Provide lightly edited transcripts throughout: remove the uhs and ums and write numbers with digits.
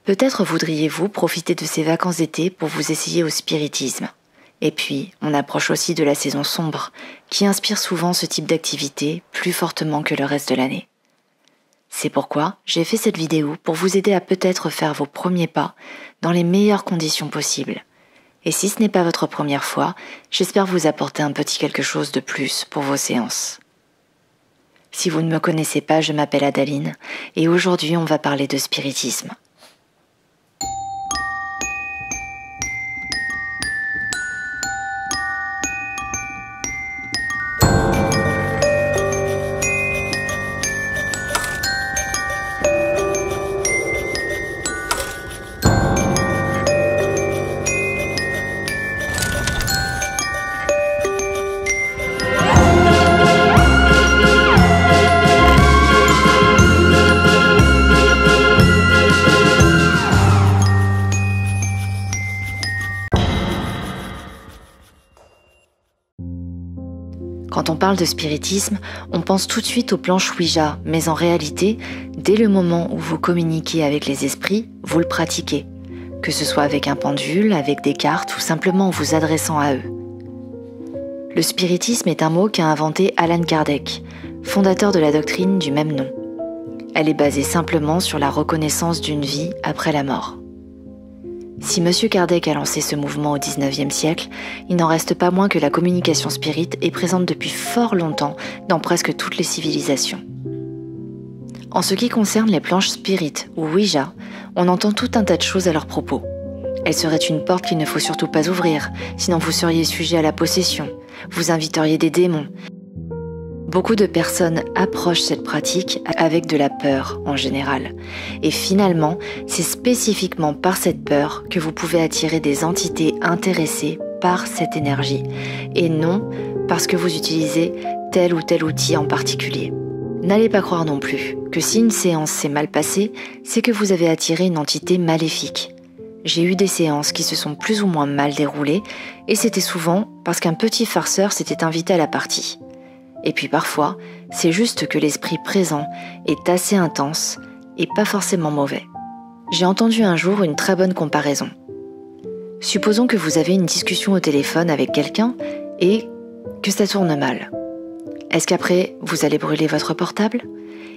Peut-être voudriez-vous profiter de ces vacances d'été pour vous essayer au spiritisme. Et puis, on approche aussi de la saison sombre, qui inspire souvent ce type d'activité plus fortement que le reste de l'année. C'est pourquoi j'ai fait cette vidéo pour vous aider à peut-être faire vos premiers pas dans les meilleures conditions possibles. Et si ce n'est pas votre première fois, j'espère vous apporter un petit quelque chose de plus pour vos séances. Si vous ne me connaissez pas, je m'appelle Adaline, et aujourd'hui on va parler de spiritisme. Quand on parle de spiritisme, on pense tout de suite aux planches Ouija, mais en réalité, dès le moment où vous communiquez avec les esprits, vous le pratiquez, que ce soit avec un pendule, avec des cartes ou simplement en vous adressant à eux. Le spiritisme est un mot qu'a inventé Allan Kardec, fondateur de la doctrine du même nom. Elle est basée simplement sur la reconnaissance d'une vie après la mort. Si M. Kardec a lancé ce mouvement au XIXe siècle, il n'en reste pas moins que la communication spirit est présente depuis fort longtemps dans presque toutes les civilisations. En ce qui concerne les planches spirit ou Ouija, on entend tout un tas de choses à leur propos. Elles seraient une porte qu'il ne faut surtout pas ouvrir, sinon vous seriez sujet à la possession, vous inviteriez des démons. Beaucoup de personnes approchent cette pratique avec de la peur en général. Et finalement, c'est spécifiquement par cette peur que vous pouvez attirer des entités intéressées par cette énergie, et non parce que vous utilisez tel ou tel outil en particulier. N'allez pas croire non plus que si une séance s'est mal passée, c'est que vous avez attiré une entité maléfique. J'ai eu des séances qui se sont plus ou moins mal déroulées, et c'était souvent parce qu'un petit farceur s'était invité à la partie. Et puis parfois, c'est juste que l'esprit présent est assez intense et pas forcément mauvais. J'ai entendu un jour une très bonne comparaison. Supposons que vous avez une discussion au téléphone avec quelqu'un et que ça tourne mal. Est-ce qu'après, vous allez brûler votre portable ?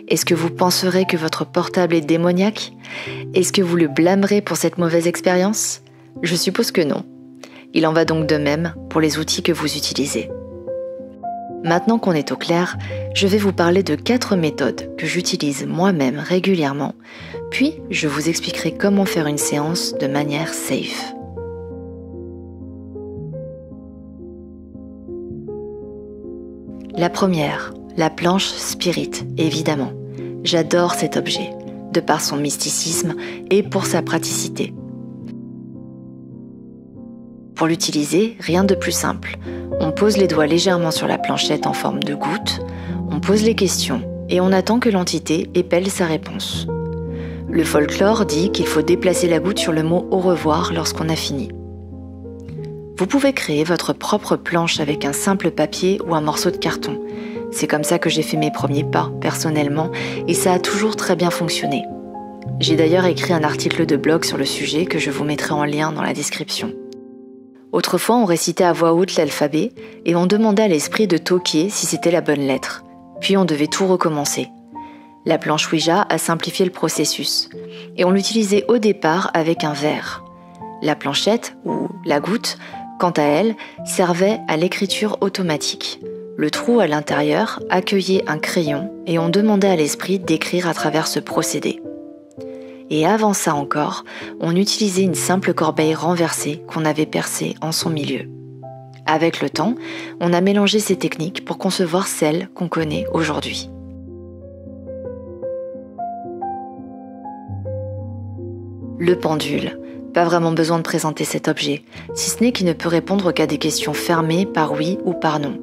Est-ce que vous penserez que votre portable est démoniaque ? Est-ce que vous le blâmerez pour cette mauvaise expérience ? Je suppose que non. Il en va donc de même pour les outils que vous utilisez. Maintenant qu'on est au clair, je vais vous parler de 4 méthodes que j'utilise moi-même régulièrement, puis je vous expliquerai comment faire une séance de manière safe. La première, la planche spirit, évidemment. J'adore cet objet, de par son mysticisme et pour sa praticité. Pour l'utiliser, rien de plus simple. On pose les doigts légèrement sur la planchette en forme de goutte, on pose les questions et on attend que l'entité épelle sa réponse. Le folklore dit qu'il faut déplacer la goutte sur le mot « au revoir » lorsqu'on a fini. Vous pouvez créer votre propre planche avec un simple papier ou un morceau de carton. C'est comme ça que j'ai fait mes premiers pas, personnellement, et ça a toujours très bien fonctionné. J'ai d'ailleurs écrit un article de blog sur le sujet que je vous mettrai en lien dans la description. Autrefois, on récitait à voix haute l'alphabet et on demandait à l'esprit de toquer si c'était la bonne lettre. Puis on devait tout recommencer. La planche Ouija a simplifié le processus et on l'utilisait au départ avec un verre. La planchette, ou la goutte, quant à elle, servait à l'écriture automatique. Le trou à l'intérieur accueillait un crayon et on demandait à l'esprit d'écrire à travers ce procédé. Et avant ça encore, on utilisait une simple corbeille renversée qu'on avait percée en son milieu. Avec le temps, on a mélangé ces techniques pour concevoir celles qu'on connaît aujourd'hui. Le pendule. Pas vraiment besoin de présenter cet objet, si ce n'est qu'il ne peut répondre qu'à des questions fermées par oui ou par non.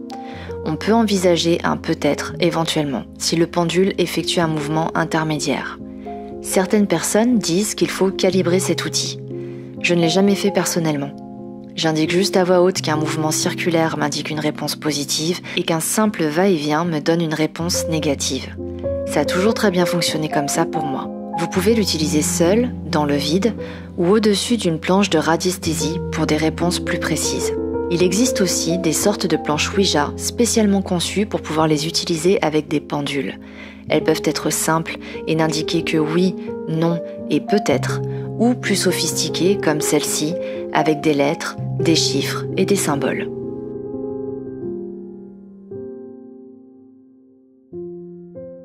On peut envisager un peut-être, éventuellement, si le pendule effectue un mouvement intermédiaire. Certaines personnes disent qu'il faut calibrer cet outil. Je ne l'ai jamais fait personnellement. J'indique juste à voix haute qu'un mouvement circulaire m'indique une réponse positive et qu'un simple va-et-vient me donne une réponse négative. Ça a toujours très bien fonctionné comme ça pour moi. Vous pouvez l'utiliser seul, dans le vide, ou au-dessus d'une planche de radiesthésie pour des réponses plus précises. Il existe aussi des sortes de planches Ouija spécialement conçues pour pouvoir les utiliser avec des pendules. Elles peuvent être simples et n'indiquer que oui, non et peut-être, ou plus sophistiquées comme celle-ci, avec des lettres, des chiffres et des symboles.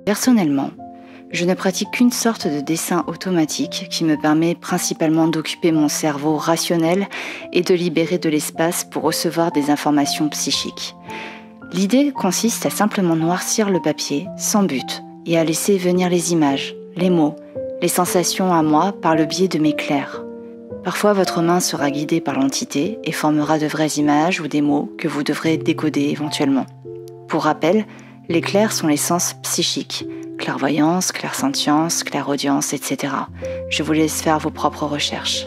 Personnellement, je ne pratique qu'une sorte de dessin automatique qui me permet principalement d'occuper mon cerveau rationnel et de libérer de l'espace pour recevoir des informations psychiques. L'idée consiste à simplement noircir le papier, sans but, et à laisser venir les images, les mots, les sensations à moi par le biais de mes clairs. Parfois, votre main sera guidée par l'entité et formera de vraies images ou des mots que vous devrez décoder éventuellement. Pour rappel, les clairs sont les sens psychiques, clairvoyance, clairsentience, clairaudience, etc. Je vous laisse faire vos propres recherches.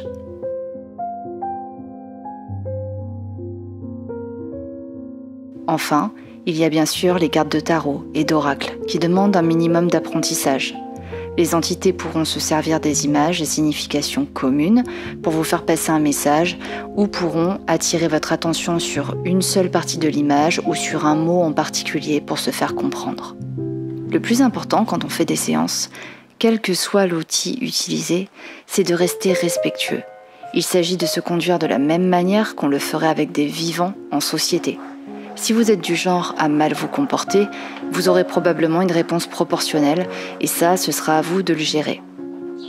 Enfin, il y a bien sûr les cartes de tarot et d'oracle qui demandent un minimum d'apprentissage. Les entités pourront se servir des images et significations communes pour vous faire passer un message ou pourront attirer votre attention sur une seule partie de l'image ou sur un mot en particulier pour se faire comprendre. Le plus important quand on fait des séances, quel que soit l'outil utilisé, c'est de rester respectueux. Il s'agit de se conduire de la même manière qu'on le ferait avec des vivants en société. Si vous êtes du genre à mal vous comporter, vous aurez probablement une réponse proportionnelle et ça, ce sera à vous de le gérer.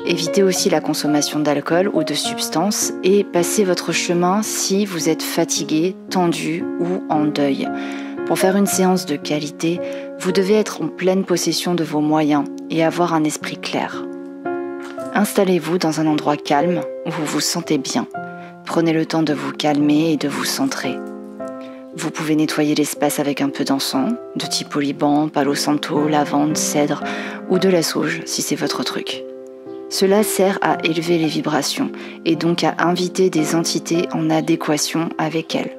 Évitez aussi la consommation d'alcool ou de substances et passez votre chemin si vous êtes fatigué, tendu ou en deuil. Pour faire une séance de qualité, vous devez être en pleine possession de vos moyens et avoir un esprit clair. Installez-vous dans un endroit calme où vous vous sentez bien. Prenez le temps de vous calmer et de vous centrer. Vous pouvez nettoyer l'espace avec un peu d'encens, de type oliban, palo santo, lavande, cèdre ou de la sauge si c'est votre truc. Cela sert à élever les vibrations et donc à inviter des entités en adéquation avec elles.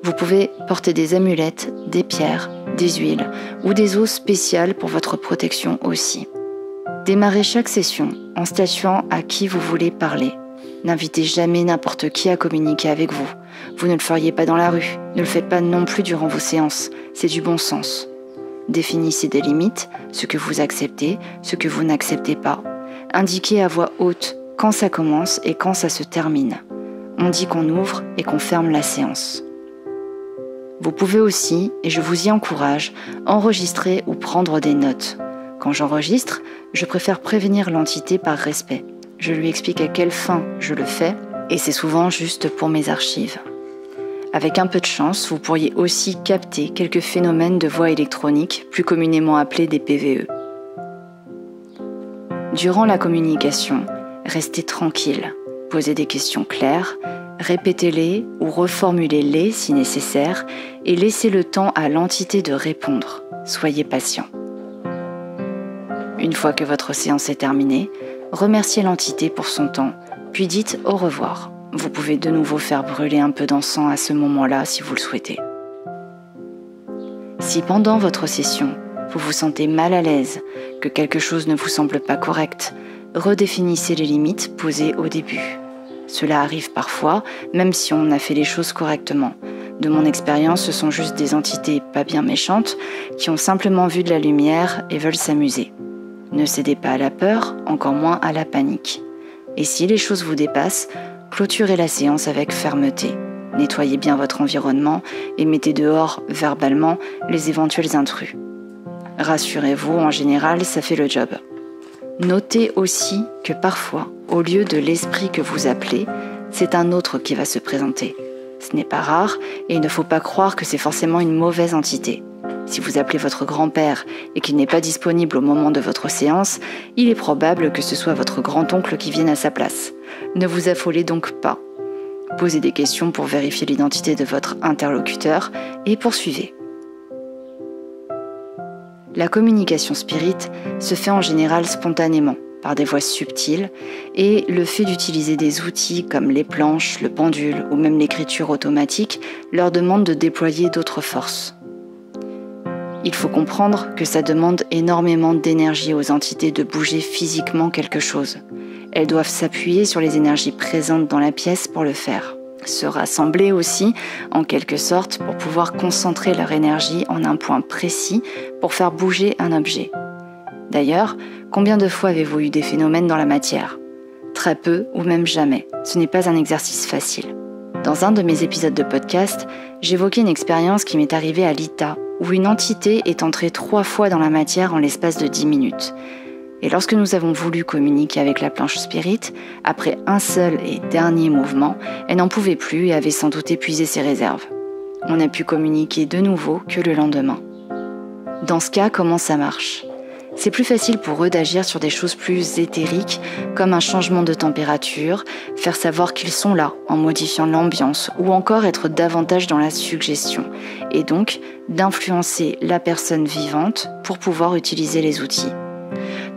Vous pouvez porter des amulettes, des pierres, des huiles ou des eaux spéciales pour votre protection aussi. Démarrez chaque session en statuant à qui vous voulez parler. N'invitez jamais n'importe qui à communiquer avec vous. Vous ne le feriez pas dans la rue. Ne le faites pas non plus durant vos séances. C'est du bon sens. Définissez des limites, ce que vous acceptez, ce que vous n'acceptez pas. Indiquez à voix haute quand ça commence et quand ça se termine. On dit qu'on ouvre et qu'on ferme la séance. Vous pouvez aussi, et je vous y encourage, enregistrer ou prendre des notes. Quand j'enregistre, je préfère prévenir l'entité par respect. Je lui explique à quelle fin je le fais, et c'est souvent juste pour mes archives. Avec un peu de chance, vous pourriez aussi capter quelques phénomènes de voix électronique, plus communément appelés des PVE. Durant la communication, restez tranquille, posez des questions claires, répétez-les ou reformulez-les si nécessaire, et laissez le temps à l'entité de répondre. Soyez patient. Une fois que votre séance est terminée, remerciez l'entité pour son temps, puis dites au revoir. Vous pouvez de nouveau faire brûler un peu d'encens à ce moment-là si vous le souhaitez. Si pendant votre session, vous vous sentez mal à l'aise, que quelque chose ne vous semble pas correct, redéfinissez les limites posées au début. Cela arrive parfois, même si on a fait les choses correctement. De mon expérience, ce sont juste des entités pas bien méchantes qui ont simplement vu de la lumière et veulent s'amuser. Ne cédez pas à la peur, encore moins à la panique. Et si les choses vous dépassent, clôturez la séance avec fermeté. Nettoyez bien votre environnement et mettez dehors, verbalement, les éventuels intrus. Rassurez-vous, en général, ça fait le job. Notez aussi que parfois, au lieu de l'esprit que vous appelez, c'est un autre qui va se présenter. Ce n'est pas rare et il ne faut pas croire que c'est forcément une mauvaise entité. Si vous appelez votre grand-père et qu'il n'est pas disponible au moment de votre séance, il est probable que ce soit votre grand-oncle qui vienne à sa place. Ne vous affolez donc pas. Posez des questions pour vérifier l'identité de votre interlocuteur et poursuivez. La communication spirit se fait en général spontanément, par des voix subtiles, et le fait d'utiliser des outils comme les planches, le pendule ou même l'écriture automatique leur demande de déployer d'autres forces. Il faut comprendre que ça demande énormément d'énergie aux entités de bouger physiquement quelque chose. Elles doivent s'appuyer sur les énergies présentes dans la pièce pour le faire. Se rassembler aussi, en quelque sorte, pour pouvoir concentrer leur énergie en un point précis pour faire bouger un objet. D'ailleurs, combien de fois avez-vous eu des phénomènes dans la matière ? Très peu ou même jamais. Ce n'est pas un exercice facile. Dans un de mes épisodes de podcast, j'évoquais une expérience qui m'est arrivée à l'ITA, où une entité est entrée 3 fois dans la matière en l'espace de 10 minutes. Et lorsque nous avons voulu communiquer avec la planche spirit, après un seul et dernier mouvement, elle n'en pouvait plus et avait sans doute épuisé ses réserves. On n'a pu communiquer de nouveau que le lendemain. Dans ce cas, comment ça marche ? C'est plus facile pour eux d'agir sur des choses plus éthériques, comme un changement de température, faire savoir qu'ils sont là en modifiant l'ambiance, ou encore être davantage dans la suggestion, et donc d'influencer la personne vivante pour pouvoir utiliser les outils.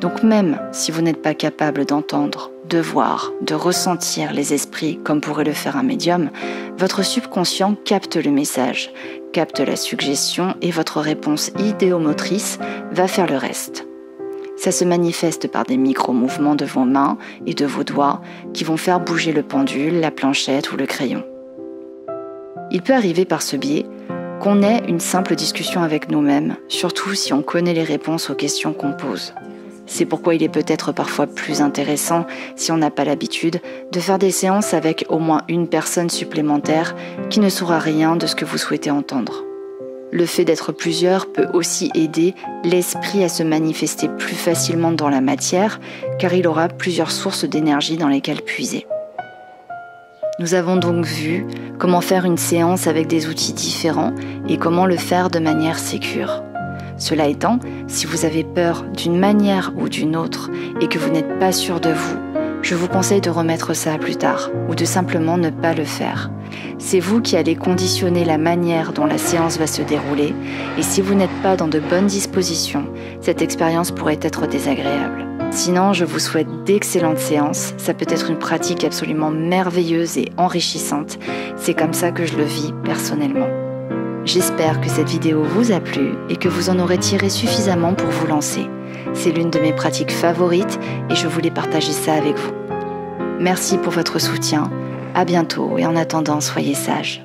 Donc même si vous n'êtes pas capable d'entendre, de voir, de ressentir les esprits comme pourrait le faire un médium, votre subconscient capte le message, capte la suggestion et votre réponse idéomotrice va faire le reste. Ça se manifeste par des micro-mouvements de vos mains et de vos doigts qui vont faire bouger le pendule, la planchette ou le crayon. Il peut arriver par ce biais qu'on ait une simple discussion avec nous-mêmes, surtout si on connaît les réponses aux questions qu'on pose. C'est pourquoi il est peut-être parfois plus intéressant, si on n'a pas l'habitude, de faire des séances avec au moins une personne supplémentaire qui ne saura rien de ce que vous souhaitez entendre. Le fait d'être plusieurs peut aussi aider l'esprit à se manifester plus facilement dans la matière, car il aura plusieurs sources d'énergie dans lesquelles puiser. Nous avons donc vu comment faire une séance avec des outils différents et comment le faire de manière sécure. Cela étant, si vous avez peur d'une manière ou d'une autre et que vous n'êtes pas sûr de vous, je vous conseille de remettre ça à plus tard ou de simplement ne pas le faire. C'est vous qui allez conditionner la manière dont la séance va se dérouler et si vous n'êtes pas dans de bonnes dispositions, cette expérience pourrait être désagréable. Sinon, je vous souhaite d'excellentes séances. Ça peut être une pratique absolument merveilleuse et enrichissante. C'est comme ça que je le vis personnellement. J'espère que cette vidéo vous a plu et que vous en aurez tiré suffisamment pour vous lancer. C'est l'une de mes pratiques favorites et je voulais partager ça avec vous. Merci pour votre soutien. À bientôt et en attendant, soyez sages.